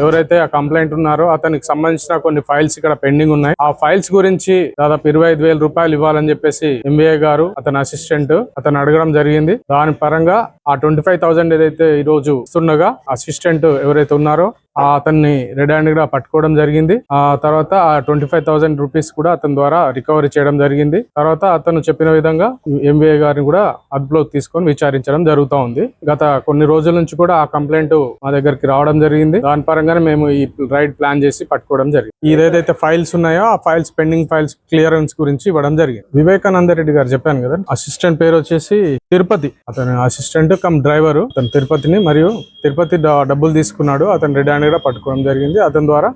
ఎవరైతే ఆ కంప్లైంట్ ఉన్నారో అతనికి సంబంధించిన కొన్ని ఫైల్స్ ఇక్కడ పెండింగ్ ఉన్నాయి. ఆ ఫైల్స్ గురించి దాదాపు 25,000 రూపాయలు ఇవ్వాలని చెప్పేసి ఎంబీఏ గారు అతని అసిస్టెంట్ అతను అడగడం జరిగింది. దాని పరంగా ఆ 25,000 ఏదైతే ఈ రోజు ఇస్తుండగా అసిస్టెంట్ ఎవరైతే ఉన్నారో అతన్ని రెడ్ హ్యాండ్ గా పట్టుకోవడం జరిగింది. ఆ తర్వాత ఆ 25,000 రూపీస్ కూడా అతని ద్వారా రికవరీ చేయడం జరిగింది. తర్వాత అతను చెప్పిన విధంగా ఎంబీఏ గారిని కూడా అదుపులోకి తీసుకొని విచారించడం జరుగుతూ ఉంది. గత కొన్ని రోజుల నుంచి కూడా ఆ కంప్లైంట్ మా దగ్గరికి రావడం జరిగింది. దాని పరంగానే మేము ఈ రైడ్ ప్లాన్ చేసి పట్టుకోవడం జరిగింది. ఏదైతే ఫైల్స్ ఉన్నాయో ఆ ఫైల్స్ పెండింగ్ ఫైల్స్ క్లియరెన్స్ గురించి ఇవ్వడం జరిగింది. వివేకానంద రెడ్డి గారు చెప్పాను కదా, అసిస్టెంట్ పేరు వచ్చేసి తిరుపతి. అతను అసిస్టెంట్ కమ్ డ్రైవర్ అతను తిరుపతిని, మరియు తిరుపతి డబ్బులు తీసుకున్నాడు. అతను రెడ్ హ్యాండ్ కూడా పట్టుకోవడం జరిగింది. అతని ద్వారా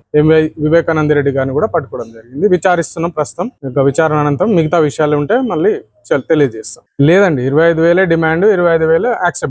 వివేకానంద రెడ్డి గారిని కూడా పట్టుకోవడం జరిగింది. విచారిస్తున్నాం ప్రస్తుతం. విచారణ అనంతరం మిగతా విషయాలు ఉంటే మళ్ళీ తెలియజేస్తాం. లేదండి, 25,000 డిమాండ్, 25,000 యాక్సెప్ట్.